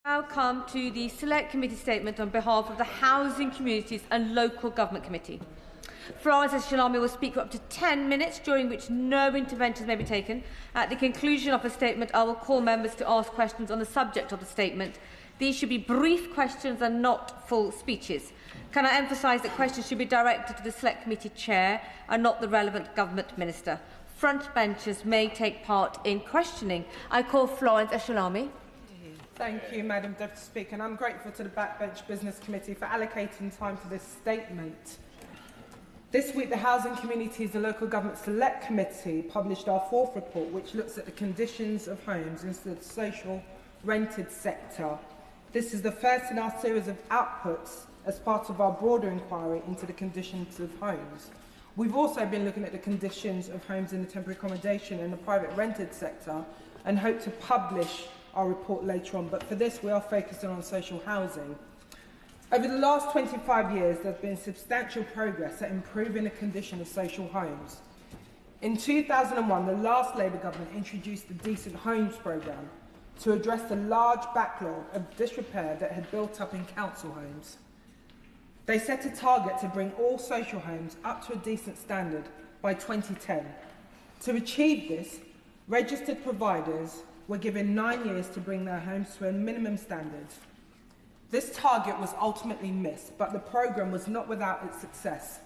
Now come to the Select Committee Statement on behalf of the Housing, Communities and Local Government Committee. Florence Eshalomi will speak for up to 10 minutes, during which no interventions may be taken. At the conclusion of her statement, I will call members to ask questions on the subject of the statement. These should be brief questions and not full speeches. Can I emphasise that questions should be directed to the Select Committee Chair and not the relevant Government Minister? Front benchers may take part in questioning. I call Florence Eshalomi. Thank you, Madam Deputy Speaker, and I'm grateful to the Backbench Business Committee for allocating time for this statement. This week, the Housing, Communities and Local Government Select Committee published our fourth report, which looks at the conditions of homes in the social rented sector. This is the first in our series of outputs as part of our broader inquiry into the conditions of homes. We've also been looking at the conditions of homes in the temporary accommodation and the private rented sector and hope to publish our report later on, but for this we are focusing on social housing. Over the last 25 years, there's been substantial progress at improving the condition of social homes. In 2001, the last Labour government introduced the Decent Homes programme to address the large backlog of disrepair that had built up in council homes. They set a target to bring all social homes up to a decent standard by 2010. To achieve this, registered providers were given 9 years to bring their homes to a minimum standard. This target was ultimately missed, but the programme was not without its success.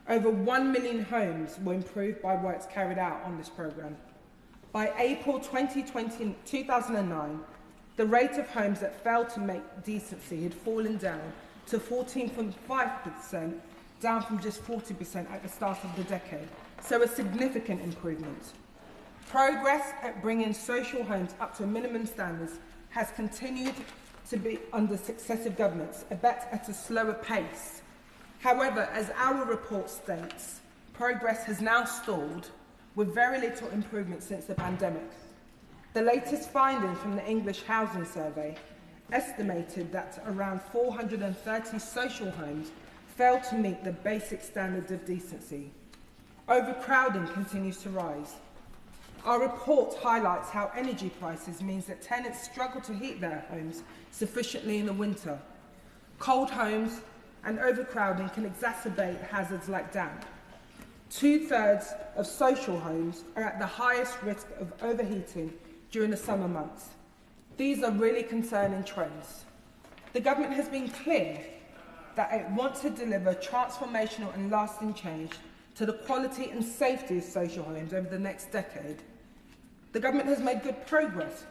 Over 1 million homes were improved by works carried out on this programme. By April 2009, the rate of homes that failed to make decency had fallen down to 14.5%, down from just 40% at the start of the decade, so a significant improvement. Progress at bringing social homes up to minimum standards has continued to be under successive governments, but at a slower pace. However, as our report states, progress has now stalled with very little improvement since the pandemic. The latest findings from the English Housing Survey estimated that around 430 social homes failed to meet the basic standards of decency. Overcrowding continues to rise. Our report highlights how energy prices means that tenants struggle to heat their homes sufficiently in the winter. Cold homes and overcrowding can exacerbate hazards like damp. 2/3 of social homes are at the highest risk of overheating during the summer months. These are really concerning trends. The government has been clear that it wants to deliver transformational and lasting change to the quality and safety of social homes over the next decade. The government has made good progress.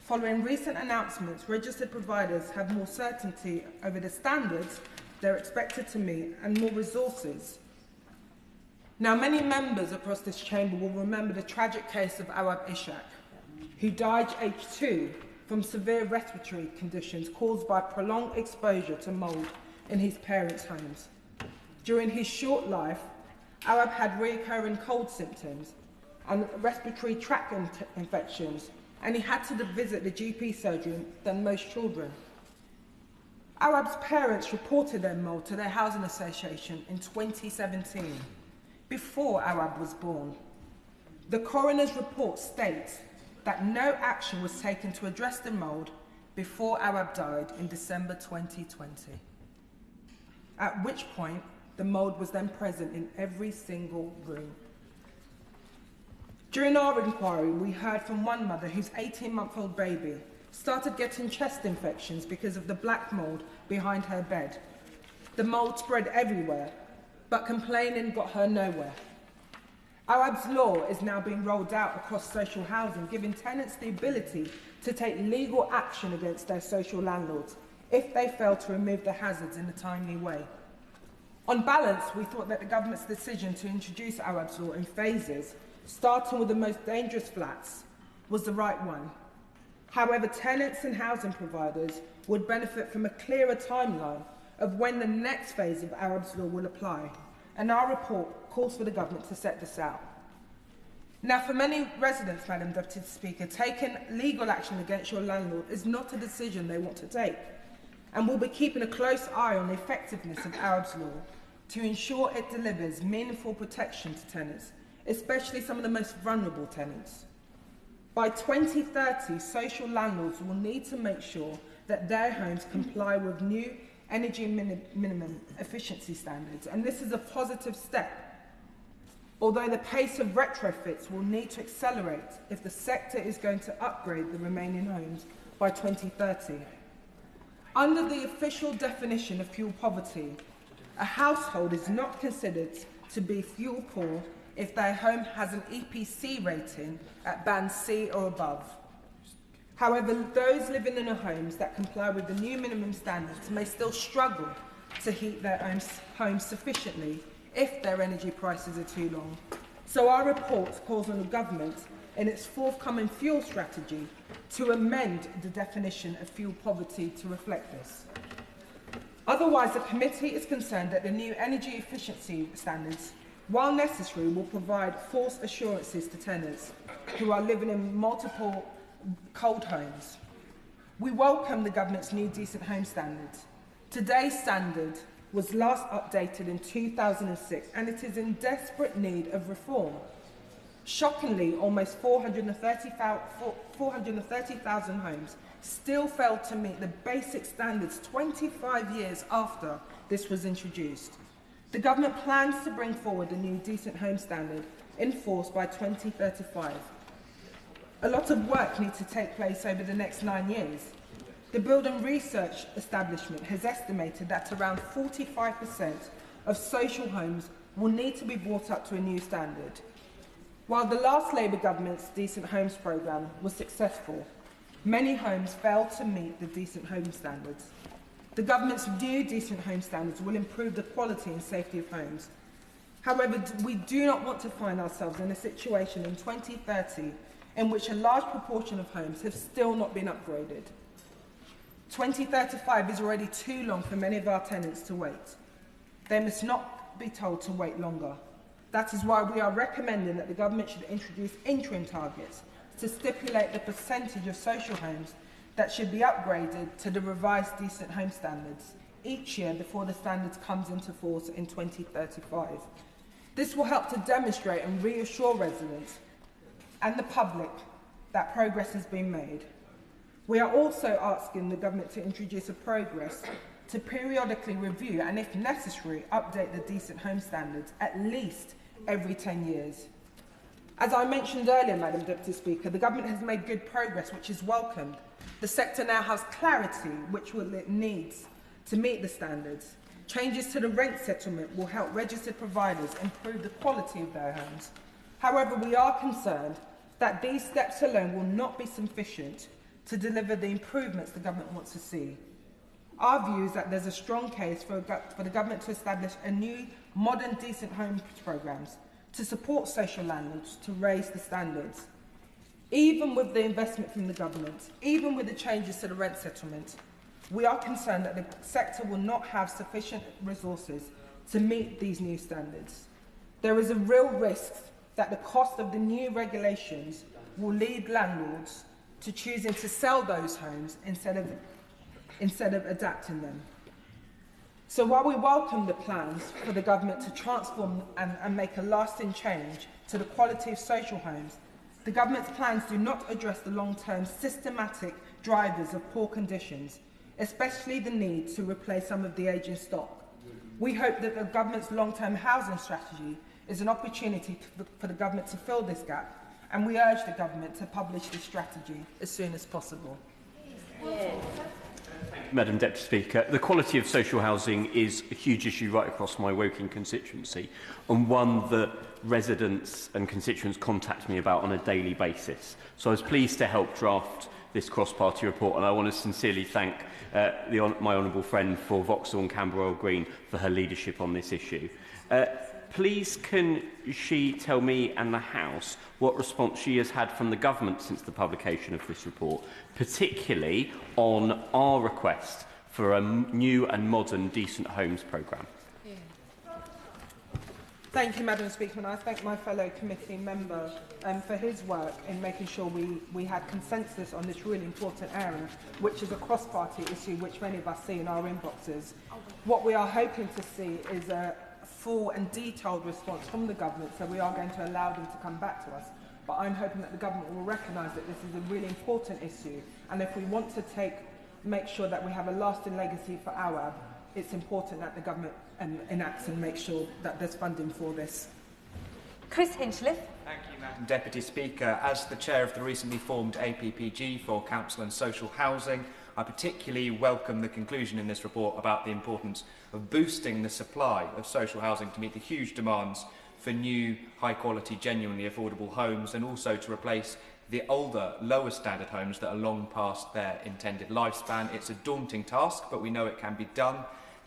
Following recent announcements, registered providers have more certainty over the standards they're expected to meet and more resources. Now, many members across this chamber will remember the tragic case of Awab Ishaq, who died aged 2 from severe respiratory conditions caused by prolonged exposure to mould in his parents' homes. During his short life, Awab had recurring cold symptoms and respiratory tract infections, and he had to visit the GP surgery than most children. Awab's parents reported their mould to their housing association in 2017, before Awab was born. The coroner's report states that no action was taken to address the mould before Awab died in December 2020, at which point the mould was then present in every single room. During our inquiry, we heard from one mother whose 18-month-old baby started getting chest infections because of the black mould behind her bed. The mould spread everywhere, but complaining got her nowhere. Awab's law is now being rolled out across social housing, giving tenants the ability to take legal action against their social landlords if they fail to remove the hazards in a timely way. On balance, we thought that the government's decision to introduce Awab's law in phases, starting with the most dangerous flats, was the right one. However, tenants and housing providers would benefit from a clearer timeline of when the next phase of Awab's law will apply, and our report calls for the government to set this out. Now, for many residents, Madam Deputy Speaker, taking legal action against your landlord is not a decision they want to take, and we'll be keeping a close eye on the effectiveness of Awab's law to ensure it delivers meaningful protection to tenants, especially some of the most vulnerable tenants. By 2030, social landlords will need to make sure that their homes comply with new energy minimum efficiency standards, and this is a positive step. Although the pace of retrofits will need to accelerate if the sector is going to upgrade the remaining homes by 2030. Under the official definition of fuel poverty, a household is not considered to be fuel poor if their home has an EPC rating at band C or above. However, those living in homes that comply with the new minimum standards may still struggle to heat their own homes sufficiently if their energy prices are too long. So our report calls on the government in its forthcoming fuel strategy to amend the definition of fuel poverty to reflect this. Otherwise, the committee is concerned that the new energy efficiency standards, while necessary, will provide false assurances to tenants who are living in multiple cold homes. We welcome the government's new decent home standards. Today's standard was last updated in 2006 and it is in desperate need of reform. Shockingly, almost 430,000 homes still failed to meet the basic standards 25 years after this was introduced. The government plans to bring forward a new decent home standard in force by 2035. A lot of work needs to take place over the next 9 years. The Building Research Establishment has estimated that around 45% of social homes will need to be brought up to a new standard. While the last Labour government's Decent Homes programme was successful, many homes failed to meet the decent home standards. The government's new decent home standards will improve the quality and safety of homes. However, we do not want to find ourselves in a situation in 2030 in which a large proportion of homes have still not been upgraded. 2035 is already too long for many of our tenants to wait. They must not be told to wait longer. That is why we are recommending that the government should introduce interim targets to stipulate the percentage of social homes that should be upgraded to the revised decent home standards each year before the standards comes into force in 2035. This will help to demonstrate and reassure residents and the public that progress has been made. We are also asking the government to introduce a progress to periodically review and, if necessary, update the decent home standards at least every 10 years. As I mentioned earlier, Madam Deputy Speaker, the government has made good progress, which is welcomed. The sector now has clarity which it needs to meet the standards. Changes to the rent settlement will help registered providers improve the quality of their homes. However, we are concerned that these steps alone will not be sufficient to deliver the improvements the government wants to see. Our view is that there's a strong case for the government to establish a new, modern, decent homes programmes to support social landlords to raise the standards. Even with the investment from the government, even with the changes to the rent settlement, we are concerned that the sector will not have sufficient resources to meet these new standards. There is a real risk that the cost of the new regulations will lead landlords to choosing to sell those homes instead of adapting them. So while we welcome the plans for the government to transform and make a lasting change to the quality of social homes, the government's plans do not address the long-term systematic drivers of poor conditions, especially the need to replace some of the ageing stock. We hope that the government's long-term housing strategy is an opportunity for the government to fill this gap, and we urge the government to publish this strategy as soon as possible. Madam Deputy Speaker, the quality of social housing is a huge issue right across my Woking constituency, and one that residents and constituents contact me about on a daily basis. So I was pleased to help draft this cross-party report, and I want to sincerely thank my honourable friend for Vauxhall and Camberwell Green for her leadership on this issue. Please can she tell me and the House what response she has had from the government since the publication of this report, particularly on our request for a new and modern decent homes programme? Thank you, Madam Speaker, and I thank my fellow committee member for his work in making sure we had consensus on this really important area, which is a cross-party issue which many of us see in our inboxes. What we are hoping to see is a full and detailed response from the government, so we are going to allow them to come back to us. But I'm hoping that the government will recognise that this is a really important issue, and if we want to take make sure that we have a lasting legacy for our, it's important that the government enacts and makes sure that there's funding for this. Chris Hinchliff. Thank you, Madam Deputy Speaker. As the chair of the recently formed APPG for Council and Social Housing, I particularly welcome the conclusion in this report about the importance of boosting the supply of social housing to meet the huge demands for new, high-quality, genuinely affordable homes, and also to replace the older, lower standard homes that are long past their intended lifespan. It's a daunting task, but we know it can be done.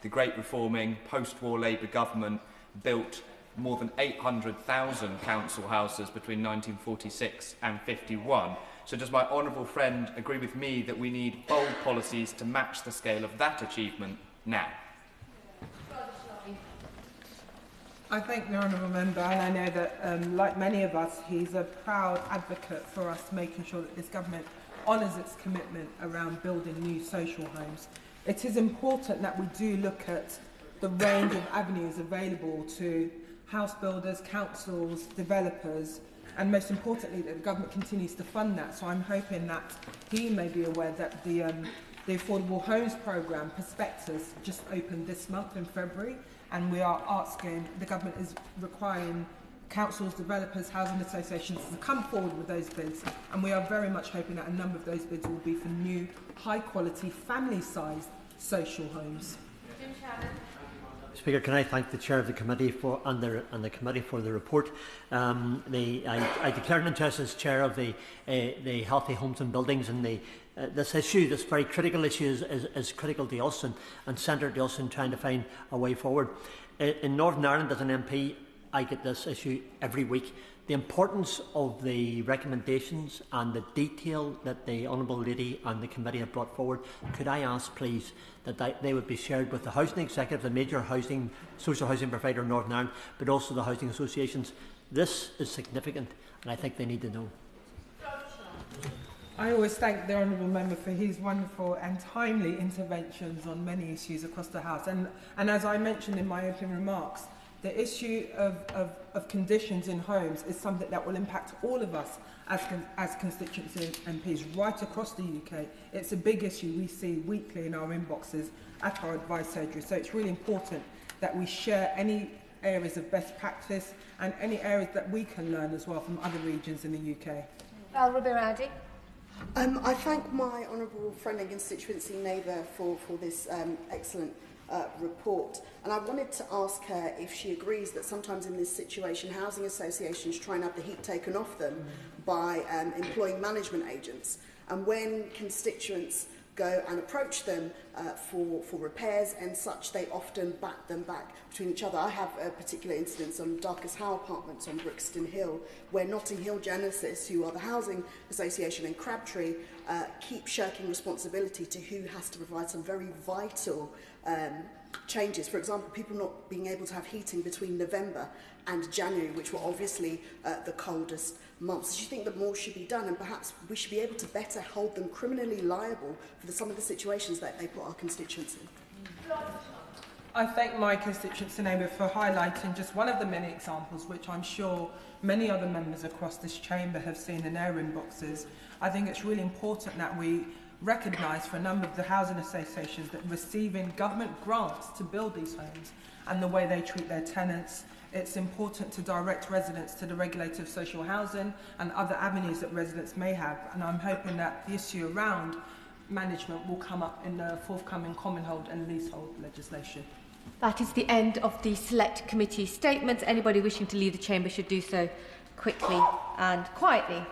The great reforming post-war Labour government built more than 800,000 council houses between 1946 and 51. So does my honourable friend agree with me that we need bold policies to match the scale of that achievement now? I thank the honourable member, and I know that, like many of us, he's a proud advocate for us making sure that this government honours its commitment around building new social homes. It is important that we do look at the range of avenues available to house builders, councils, developers, and most importantly that the government continues to fund that. So I'm hoping that he may be aware that the Affordable Homes Programme prospectus just opened this month in February, and we are asking, the government is requiring councils, developers, housing associations to come forward with those bids, and we are very much hoping that a number of those bids will be for new, high-quality, family-sized social homes. Jim Shannon. Speaker, can I thank the chair of the committee and the committee for the report. I declare an interest as chair of the Healthy Homes and Buildings, and this issue, this very critical issue, is critical to us and centred to us in trying to find a way forward. In Northern Ireland, as an MP, I get this issue every week. The importance of the recommendations and the detail that the Honourable Lady and the committee have brought forward, could I ask, please, that they would be shared with the housing executive, the major social housing provider in Northern Ireland, but also the housing associations. This is significant, and I think they need to know. I always thank the honourable member for his wonderful and timely interventions on many issues across the House. And as I mentioned in my opening remarks, the issue of conditions in homes is something that will impact all of us as constituency MPs right across the UK. It's a big issue we see weekly in our inboxes at our advice surgery. So it's really important that we share any areas of best practice and any areas that we can learn as well from other regions in the UK. Ribeiro-Addy. I thank my honourable friend and constituency neighbour for this excellent report, and I wanted to ask her if she agrees that sometimes in this situation housing associations try and have the heat taken off them by employing management agents, and when constituents go and approach them for repairs and such, they often back them back between each other. I have a particular incident on Darkest Howe Apartments on Brixton Hill, where Notting Hill Genesis, who are the housing association, and Crabtree keep shirking responsibility to who has to provide some very vital changes. For example, people not being able to have heating between November and January, which were obviously the coldest months. Do you think that more should be done, and perhaps we should be able to better hold them criminally liable for some of the situations that they put our constituents in? I thank my constituency neighbour for highlighting just one of the many examples which I'm sure many other members across this chamber have seen in their inboxes. I think it's really important that we recognise for a number of the housing associations that receiving government grants to build these homes and the way they treat their tenants, it's important to direct residents to the regulator of social housing and other avenues that residents may have, and I'm hoping that the issue around management will come up in the forthcoming common hold and leasehold legislation. That is the end of the Select Committee statements. Anybody wishing to leave the chamber should do so quickly and quietly.